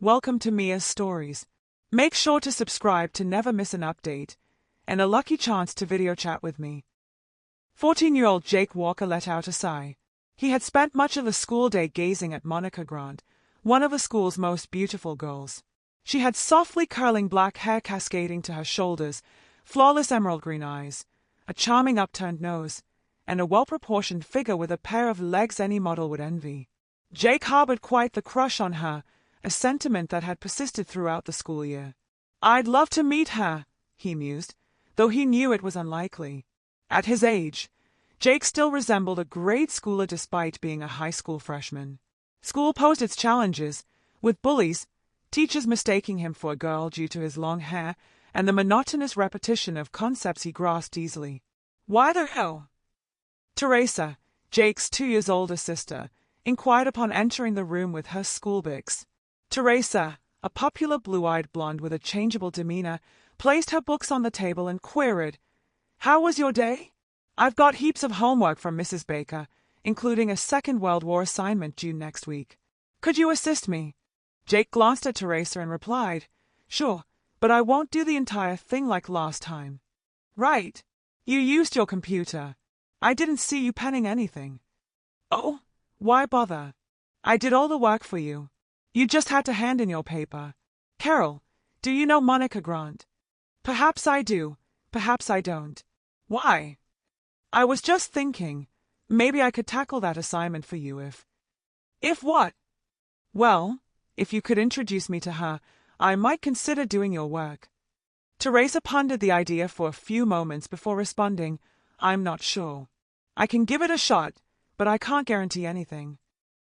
welcome to Mia's Stories. Make sure to subscribe to never miss an update, and a lucky chance to video chat with me. 14-year-old Jake Walker let out a sigh. He had spent much of the school day gazing at Monica Grant, one of the school's most beautiful girls. She had softly curling black hair cascading to her shoulders, flawless emerald green eyes, a charming upturned nose, and a well-proportioned figure with a pair of legs any model would envy. Jake harbored quite the crush on her, a sentiment that had persisted throughout the school year. "I'd love to meet her," he mused, though he knew it was unlikely. At his age, Jake still resembled a grade schooler despite being a high school freshman. School posed its challenges, with bullies, teachers mistaking him for a girl due to his long hair, and the monotonous repetition of concepts he grasped easily. "Why the hell?" Teresa, Jake's 2 years older sister, inquired upon entering the room with her school books. Teresa, a popular blue-eyed blonde with a changeable demeanor, placed her books on the table and queried, "How was your day? I've got heaps of homework from Mrs. Baker, including a Second World War assignment due next week. Could you assist me?" Jake glanced at Teresa and replied, "Sure, but I won't do the entire thing like last time." "Right. You used your computer. I didn't see you penning anything." "Oh, why bother? I did all the work for you. You just had to hand in your paper." "Carol, do you know Monica Grant?" "Perhaps I do, perhaps I don't." "Why?" "I was just thinking, maybe I could tackle that assignment for you if—" "If what?" "Well, if you could introduce me to her, I might consider doing your work." Teresa pondered the idea for a few moments before responding, "I'm not sure. I can give it a shot, but I can't guarantee anything."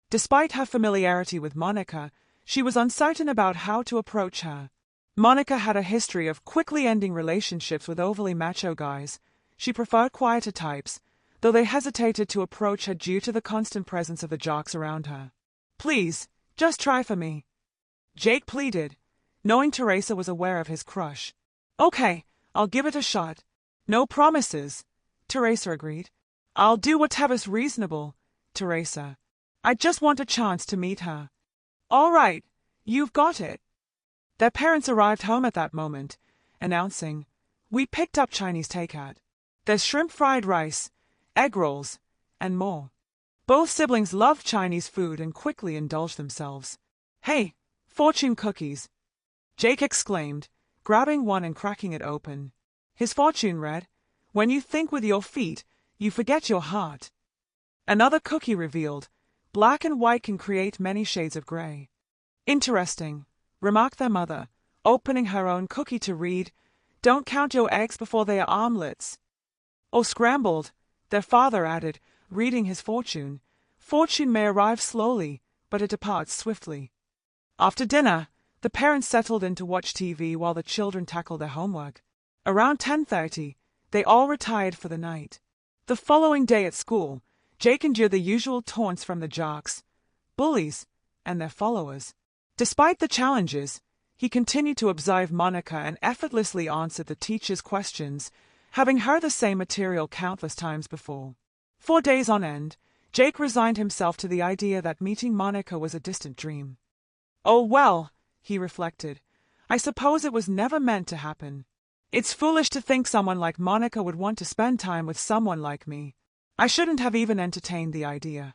Despite her familiarity with Monica, she was uncertain about how to approach her. Monica had a history of quickly ending relationships with overly macho guys. She preferred quieter types, though they hesitated to approach her due to the constant presence of the jocks around her. "Please, just try for me," Jake pleaded, knowing Teresa was aware of his crush. "Okay, I'll give it a shot. No promises," Teresa agreed. "I'll do whatever's reasonable, Teresa. I just want a chance to meet her." "All right, you've got it." Their parents arrived home at that moment, announcing, "We picked up Chinese takeout. There's shrimp fried rice, egg rolls, and more." Both siblings loved Chinese food and quickly indulged themselves. "Hey, fortune cookies!" Jake exclaimed, grabbing one and cracking it open. His fortune read, "When you think with your feet, you forget your heart." Another cookie revealed, "Black and white can create many shades of gray." "Interesting," remarked their mother, opening her own cookie to read, "Don't count your eggs before they are omelets." "Or scrambled," their father added, reading his fortune. "Fortune may arrive slowly, but it departs swiftly." After dinner, the parents settled in to watch TV while the children tackled their homework. Around 10:30, they all retired for the night. The following day at school, Jake endured the usual taunts from the jocks, bullies, and their followers. Despite the challenges, he continued to observe Monica and effortlessly answered the teacher's questions, having heard the same material countless times before. 4 days on end, Jake resigned himself to the idea that meeting Monica was a distant dream. "Oh well," he reflected, "I suppose it was never meant to happen. It's foolish to think someone like Monica would want to spend time with someone like me. I shouldn't have even entertained the idea."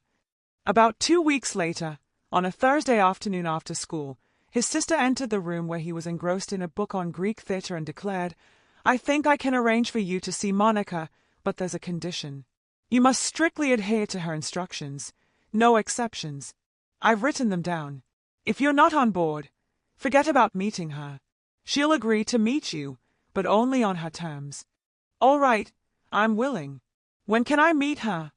About 2 weeks later, on a Thursday afternoon after school, his sister entered the room where he was engrossed in a book on Greek theatre and declared, "I think I can arrange for you to see Monica, but there's a condition. You must strictly adhere to her instructions. No exceptions. I've written them down. If you're not on board, forget about meeting her. She'll agree to meet you, but only on her terms." "All right, I'm willing. When can I meet her?"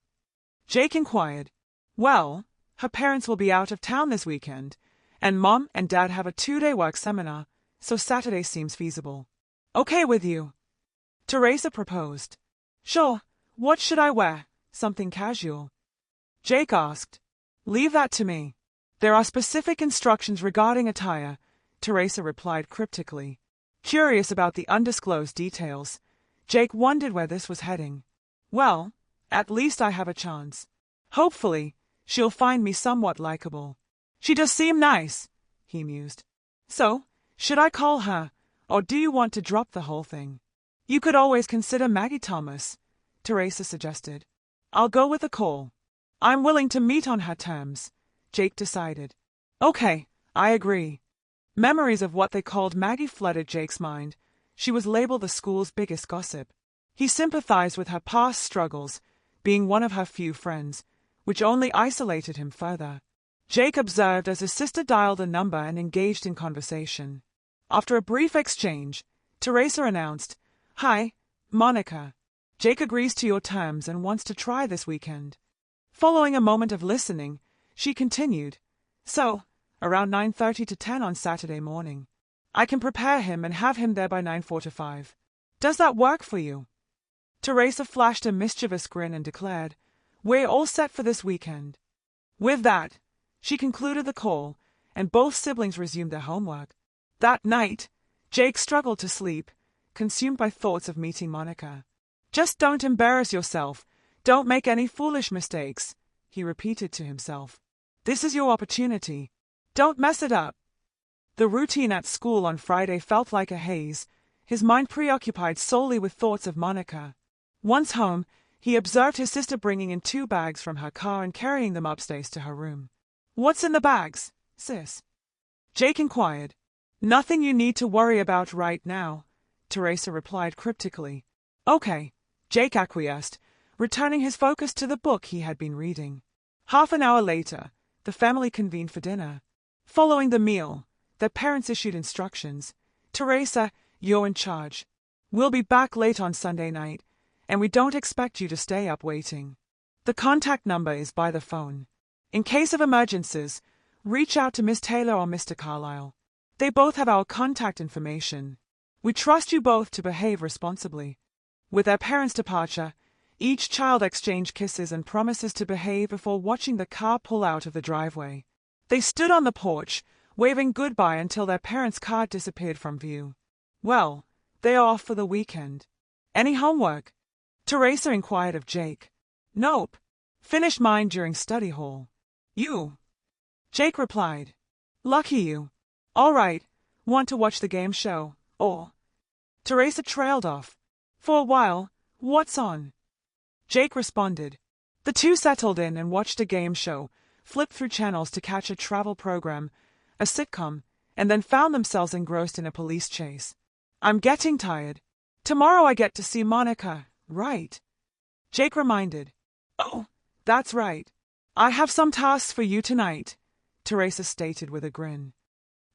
Jake inquired. "Well, her parents will be out of town this weekend, and Mom and Dad have a 2-day work seminar, so Saturday seems feasible." "Okay with you?" Teresa proposed. "Sure. What should I wear? Something casual?" Jake asked. "Leave that to me. There are specific instructions regarding attire," Teresa replied cryptically. Curious about the undisclosed details, Jake wondered where this was heading. "Well, at least I have a chance. Hopefully, she'll find me somewhat likable." "She does seem nice," he mused. So, should I call her, or do you want to drop the whole thing? You could always consider Maggie Thomas, Teresa suggested. I'll go with a call. I'm willing to meet on her terms, Jake decided. Okay, I agree. Memories of what they called Maggie flooded Jake's mind. She was labeled the school's biggest gossip. He sympathized with her past struggles, being one of her few friends, which only isolated him further. Jake observed as his sister dialed a number and engaged in conversation. After a brief exchange, Teresa announced, "Hi, Monica. Jake agrees to your terms and wants to try this weekend." Following a moment of listening, she continued, "So, around 9:30 to 10 on Saturday morning. I can prepare him and have him there by 9:45. Does that work for you?" Teresa flashed a mischievous grin and declared, "We're all set for this weekend." With that, she concluded the call, and both siblings resumed their homework. That night, Jake struggled to sleep, consumed by thoughts of meeting Monica. "Just don't embarrass yourself. Don't make any foolish mistakes," he repeated to himself. "This is your opportunity. Don't mess it up." The routine at school on Friday felt like a haze, his mind preoccupied solely with thoughts of Monica. Once home, he observed his sister bringing in 2 bags from her car and carrying them upstairs to her room. "What's in the bags, sis?" Jake inquired. "Nothing you need to worry about right now," Teresa replied cryptically. "Okay," Jake acquiesced, returning his focus to the book he had been reading. Half an hour later, the family convened for dinner. Following the meal, their parents issued instructions. "Teresa, you're in charge. We'll be back late on Sunday night, and we don't expect you to stay up waiting. The contact number is by the phone. In case of emergencies, reach out to Miss Taylor or Mr. Carlisle. They both have our contact information. We trust you both to behave responsibly." With their parents' departure, each child exchanged kisses and promises to behave before watching the car pull out of the driveway. They stood on the porch, waving goodbye until their parents' car disappeared from view. "Well, they are off for the weekend. Any homework?" Teresa inquired of Jake. "Nope. Finished mine during study hall." "You?" Jake replied. "Lucky you. All right, want to watch the game show, or?" Teresa trailed off. "For a while, what's on?" Jake responded. The two settled in and watched a game show, flipped through channels to catch a travel program, a sitcom, and then found themselves engrossed in a police chase. "I'm getting tired. Tomorrow I get to see Monica, right?" Jake reminded. "Oh, that's right. I have some tasks for you tonight," Teresa stated with a grin.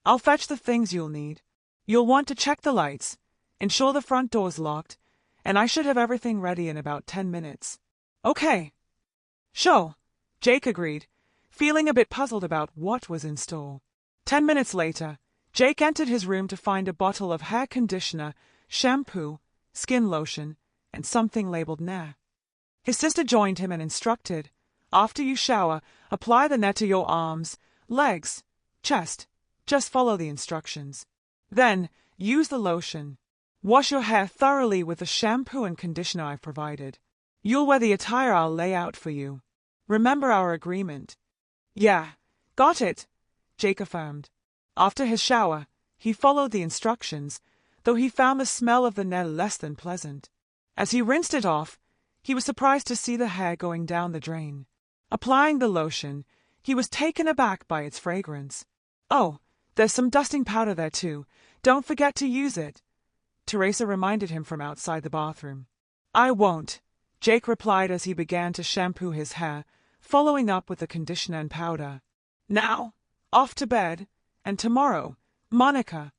"I'll fetch the things you'll need. You'll want to check the lights, ensure the front door's locked, and I should have everything ready in about 10 minutes. Okay. Sure, Jake agreed, feeling a bit puzzled about what was in store. 10 minutes later, Jake entered his room to find a bottle of hair conditioner, shampoo, skin lotion, and something labeled Nair. His sister joined him and instructed, "After you shower, apply the Nair to your arms, legs, chest. Just follow the instructions. Then, use the lotion. Wash your hair thoroughly with the shampoo and conditioner I've provided. You'll wear the attire I'll lay out for you. Remember our agreement." "Yeah, got it," Jake affirmed. After his shower, he followed the instructions, though he found the smell of the Nair less than pleasant. As he rinsed it off, he was surprised to see the hair going down the drain. Applying the lotion, he was taken aback by its fragrance. "Oh, there's some dusting powder there too. Don't forget to use it," Teresa reminded him from outside the bathroom. "I won't," Jake replied as he began to shampoo his hair, following up with the conditioner and powder. "Now, off to bed, and tomorrow, Monica."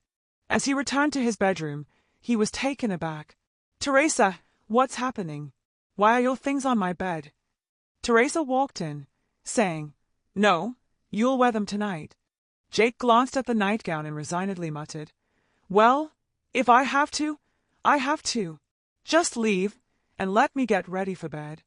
As he returned to his bedroom, he was taken aback. "Teresa, what's happening? Why are your things on my bed?" Teresa walked in, saying, "No, you'll wear them tonight." Jake glanced at the nightgown and resignedly muttered, "Well, if I have to, I have to. Just leave, and let me get ready for bed."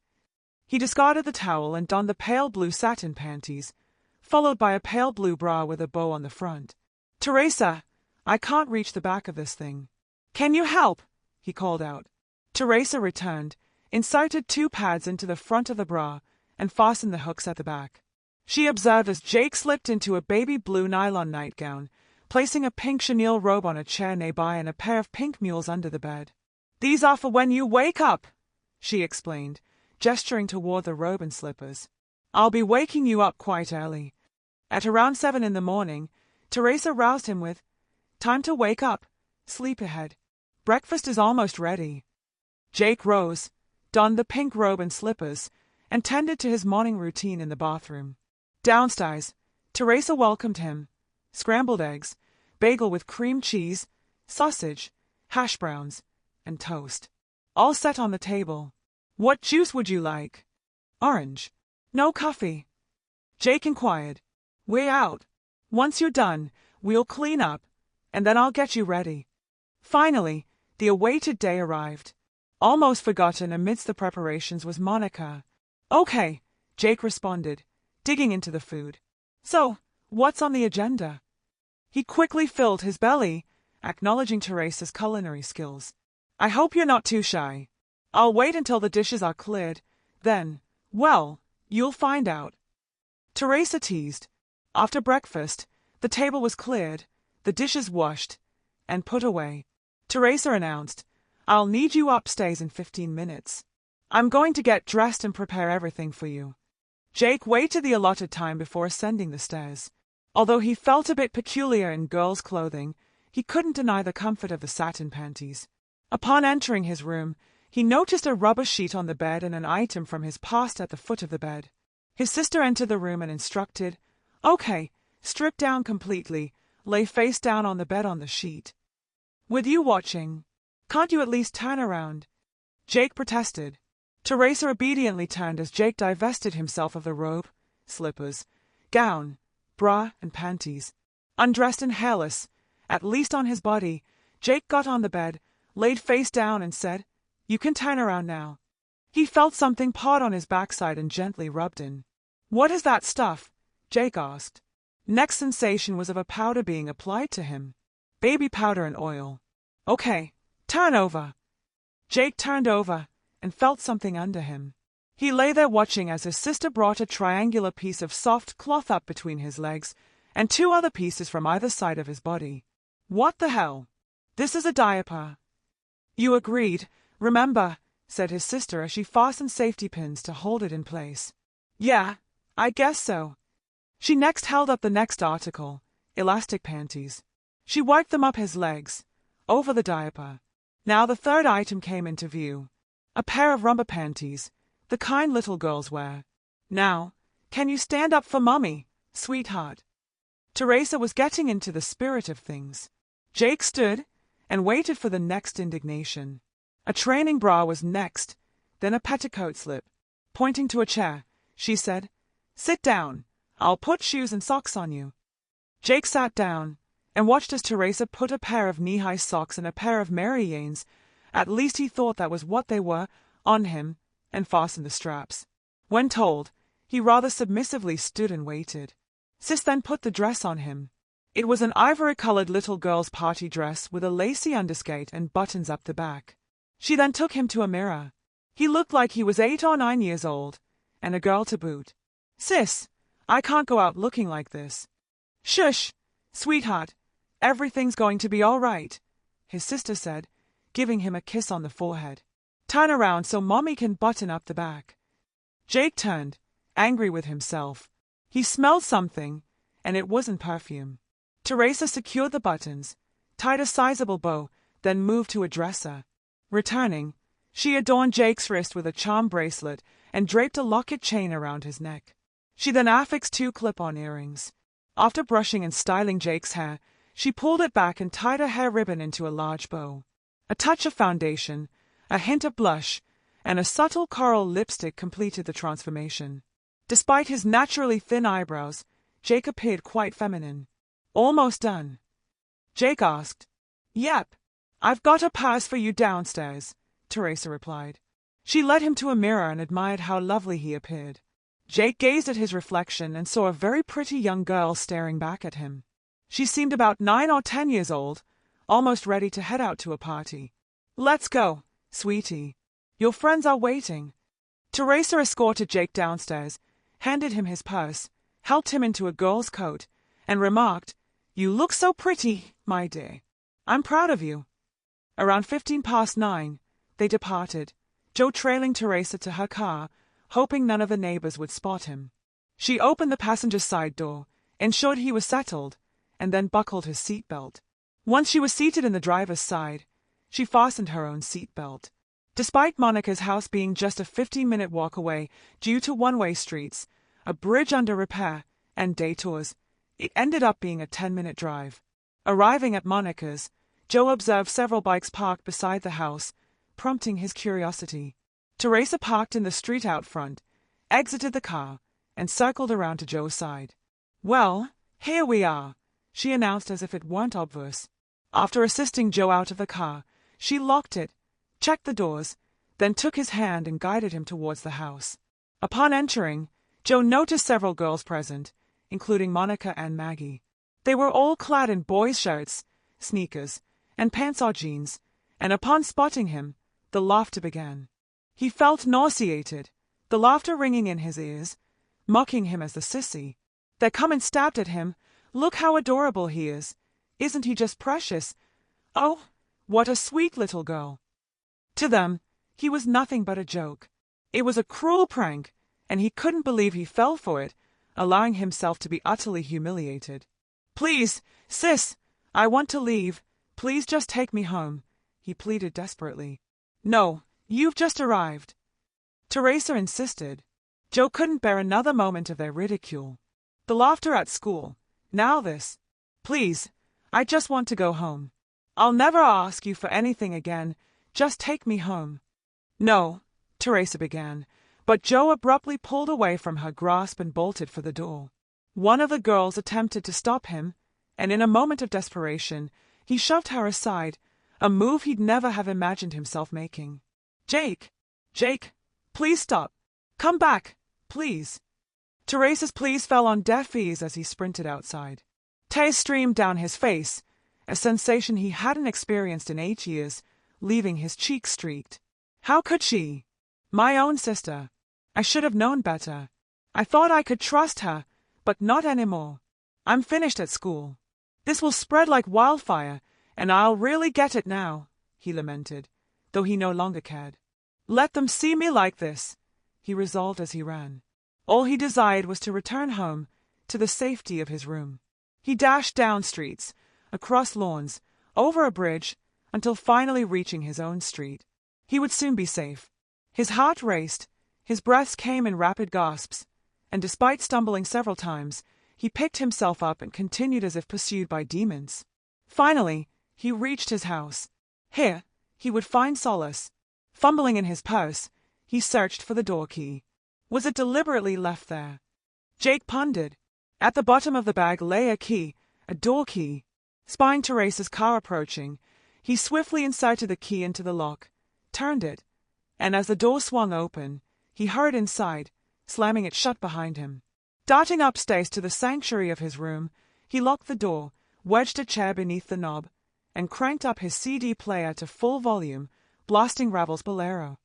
He discarded the towel and donned the pale blue satin panties, followed by a pale blue bra with a bow on the front. "Teresa, I can't reach the back of this thing. Can you help?" he called out. Teresa returned, inserted 2 pads into the front of the bra, and fastened the hooks at the back. She observed as Jake slipped into a baby blue nylon nightgown, placing a pink chenille robe on a chair nearby and a pair of pink mules under the bed. "These are for when you wake up," she explained, gesturing toward the robe and slippers. "I'll be waking you up quite early." At around 7 in the morning, Teresa roused him with, "Time to wake up, sleepyhead. Breakfast is almost ready." Jake rose, donned the pink robe and slippers, and tended to his morning routine in the bathroom. Downstairs, Teresa welcomed him. Scrambled eggs, bagel with cream cheese, sausage, hash browns, and toast. All set on the table. "What juice would you like?" "Orange." "No coffee?" Jake inquired. "We're out. Once you're done, we'll clean up, and then I'll get you ready." Finally, the awaited day arrived. Almost forgotten amidst the preparations was Monica. "Okay," Jake responded, digging into the food. "So, what's on the agenda?" He quickly filled his belly, acknowledging Teresa's culinary skills. "I hope you're not too shy. I'll wait until the dishes are cleared, then, well, you'll find out." Teresa teased. After breakfast, the table was cleared, the dishes washed, and put away. Teresa announced, "I'll need you upstairs in 15 minutes. I'm going to get dressed and prepare everything for you." Jake waited the allotted time before ascending the stairs. Although he felt a bit peculiar in girls' clothing, he couldn't deny the comfort of the satin panties. Upon entering his room, he noticed a rubber sheet on the bed and an item from his past at the foot of the bed. His sister entered the room and instructed, "Okay, strip down completely, lay face down on the bed on the sheet." "With you watching, can't you at least turn around?" Jake protested. Teresa obediently turned as Jake divested himself of the robe, slippers, gown, bra, and panties. Undressed and hairless, at least on his body, Jake got on the bed, laid face down and said, "You can turn around now." He felt something part on his backside and gently rubbed in. "What is that stuff?" Jake asked. Next sensation was of a powder being applied to him. Baby powder and oil. "Okay, turn over." Jake turned over and felt something under him. He lay there watching as his sister brought a triangular piece of soft cloth up between his legs and 2 other pieces from either side of his body. "What the hell? This is a diaper." "You agreed, remember," said his sister as she fastened safety pins to hold it in place. "Yeah, I guess so." She next held up the next article, elastic panties. She wiped them up his legs, over the diaper. Now the third item came into view. A pair of rubber panties, the kind little girls wear. "Now, can you stand up for mommy, sweetheart?" Teresa was getting into the spirit of things. Jake stood and waited for the next indignation. A training bra was next, then a petticoat slip. Pointing to a chair, she said, "Sit down. I'll put shoes and socks on you." Jake sat down and watched as Teresa put a pair of knee-high socks and a pair of Mary Janes, at least he thought that was what they were, on him, and fastened the straps. When told, he rather submissively stood and waited. Sis then put the dress on him. It was an ivory-colored little girl's party dress with a lacy underskirt and buttons up the back. She then took him to a mirror. He looked like he was 8 or 9 years old, and a girl to boot. "Sis, I can't go out looking like this." "Shush, sweetheart, everything's going to be all right," his sister said, giving him a kiss on the forehead. "Turn around so mommy can button up the back." Jake turned, angry with himself. He smelled something, and it wasn't perfume. Teresa secured the buttons, tied a sizable bow, then moved to a dresser. Returning, she adorned Jake's wrist with a charm bracelet and draped a locket chain around his neck. She then affixed 2 clip-on earrings. After brushing and styling Jake's hair, she pulled it back and tied a hair ribbon into a large bow. A touch of foundation, a hint of blush, and a subtle coral lipstick completed the transformation. Despite his naturally thin eyebrows, Jake appeared quite feminine. "Almost done?" Jake asked. "Yep. I've got a purse for you downstairs," Teresa replied. She led him to a mirror and admired how lovely he appeared. Jake gazed at his reflection and saw a very pretty young girl staring back at him. She seemed about 9 or 10 years old, almost ready to head out to a party. "Let's go, sweetie. Your friends are waiting." Teresa escorted Jake downstairs, handed him his purse, helped him into a girl's coat, and remarked, You look so pretty, my dear. I'm proud of you. Around 9:15, they departed, Joe trailing Teresa to her car, hoping none of the neighbors would spot him. She opened the passenger's side door, ensured he was settled, and then buckled his seatbelt. Once she was seated in the driver's side, she fastened her own seatbelt. Despite Monica's house being just a 15-minute walk away due to one-way streets, a bridge under repair, and day tours, it ended up being a 10-minute drive. Arriving at Monica's, Joe observed several bikes parked beside the house, prompting his curiosity. Teresa parked in the street out front, exited the car, and circled around to Joe's side. "Well, here we are," she announced as if it weren't obvious. After assisting Joe out of the car, she locked it, checked the doors, then took his hand and guided him towards the house. Upon entering, Joe noticed several girls present, including Monica and Maggie. They were all clad in boys' shirts, sneakers, and pants or jeans, and upon spotting him, the laughter began. He felt nauseated, the laughter ringing in his ears, mocking him as the sissy. They come and stabbed at him. "Look how adorable he is. Isn't he just precious? Oh, what a sweet little girl." To them, he was nothing but a joke. It was a cruel prank, and he couldn't believe he fell for it, allowing himself to be utterly humiliated. "Please, sis, I want to leave. Please just take me home," he pleaded desperately. "No, you've just arrived," Teresa insisted. Joe couldn't bear another moment of their ridicule. The laughter at school, now this. "Please, I just want to go home. I'll never ask you for anything again. Just take me home." "No," Teresa began, but Joe abruptly pulled away from her grasp and bolted for the door. One of the girls attempted to stop him, and in a moment of desperation, he shoved her aside, a move he'd never have imagined himself making. Jake, please stop. Come back, please." Teresa's pleas fell on deaf ears as he sprinted outside. Tears streamed down his face, a sensation he hadn't experienced in 8 years, leaving his cheeks streaked. How could she? My own sister. I should have known better. I thought I could trust her, but not anymore. I'm finished at school. This will spread like wildfire, and I'll really get it now, he lamented, though he no longer cared. Let them see me like this, he resolved as he ran. All he desired was to return home, to the safety of his room. He dashed down streets, across lawns, over a bridge, until finally reaching his own street. He would soon be safe. His heart raced, his breaths came in rapid gasps, and despite stumbling several times, he picked himself up and continued as if pursued by demons. Finally, he reached his house. Here, he would find solace. Fumbling in his purse, he searched for the door key. Was it deliberately left there? Jake pondered. At the bottom of the bag lay a key, a door key. Spying Teresa's car approaching, he swiftly inserted the key into the lock, turned it, and as the door swung open, he hurried inside, slamming it shut behind him. Darting upstairs to the sanctuary of his room, he locked the door, wedged a chair beneath the knob, and cranked up his CD player to full volume, blasting Ravel's Bolero.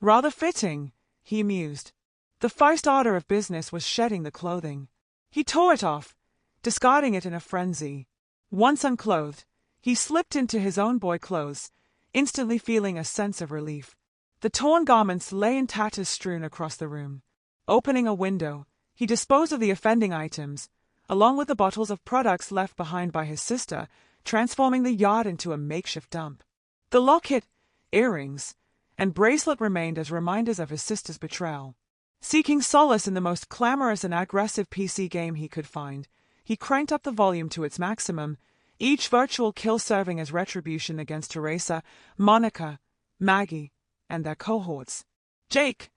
Rather fitting, he mused. The first order of business was shedding the clothing. He tore it off, discarding it in a frenzy. Once unclothed, he slipped into his own boy clothes, instantly feeling a sense of relief. The torn garments lay in tatters strewn across the room. Opening a window, he disposed of the offending items, along with the bottles of products left behind by his sister, transforming the yard into a makeshift dump. The locket, earrings, and bracelet remained as reminders of his sister's betrayal. Seeking solace in the most clamorous and aggressive PC game he could find, he cranked up the volume to its maximum, each virtual kill serving as retribution against Teresa, Monica, Maggie, and their cohorts. Jake,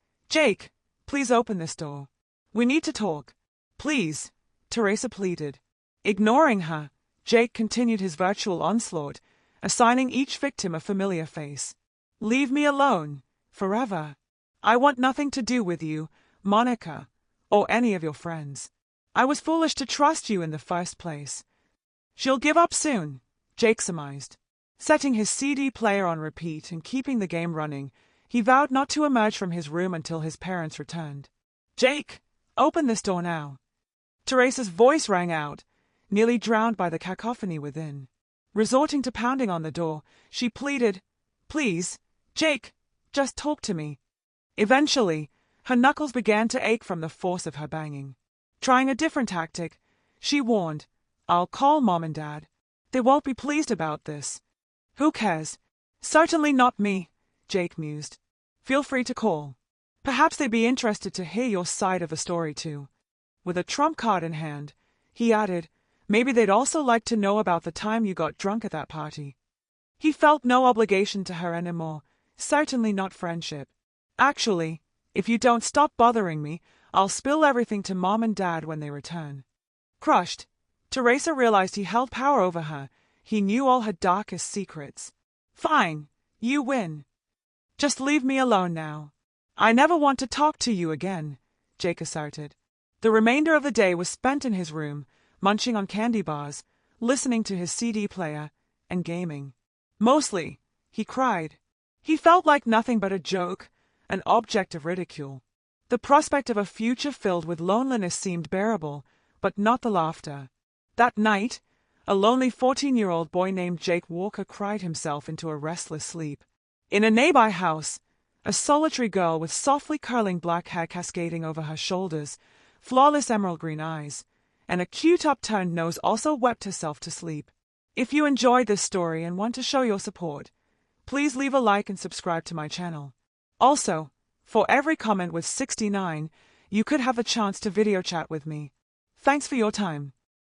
please open this door. We need to talk. Please, Teresa pleaded. Ignoring her, Jake continued his virtual onslaught, assigning each victim a familiar face. Leave me alone, forever. I want nothing to do with you, Monica, or any of your friends. I was foolish to trust you in the first place. She'll give up soon, Jake surmised. Setting his CD player on repeat and keeping the game running, he vowed not to emerge from his room until his parents returned. Jake, open this door now. Teresa's voice rang out, nearly drowned by the cacophony within. Resorting to pounding on the door, she pleaded, "Please, Jake, just talk to me." Eventually, her knuckles began to ache from the force of her banging. Trying a different tactic, she warned, "I'll call Mom and Dad. They won't be pleased about this." "Who cares? Certainly not me," Jake mused. "Feel free to call. Perhaps they'd be interested to hear your side of the story too." With a trump card in hand, he added, "Maybe they'd also like to know about the time you got drunk at that party." He felt no obligation to her anymore, certainly not friendship. "Actually, if you don't stop bothering me, I'll spill everything to Mom and Dad when they return." Crushed, Teresa realized he held power over her. He knew all her darkest secrets. "Fine, you win. Just leave me alone now. I never want to talk to you again," Jake asserted. The remainder of the day was spent in his room, munching on candy bars, listening to his CD player, and gaming. Mostly, he cried. He felt like nothing but a joke, an object of ridicule. The prospect of a future filled with loneliness seemed bearable, but not the laughter. That night, a lonely 14-year-old boy named Jake Walker cried himself into a restless sleep. In a nearby house, a solitary girl with softly curling black hair cascading over her shoulders, flawless emerald green eyes, and a cute upturned nose also wept herself to sleep. If you enjoyed this story and want to show your support, please leave a like and subscribe to my channel. Also, for every comment with 69, you could have a chance to video chat with me. Thanks for your time.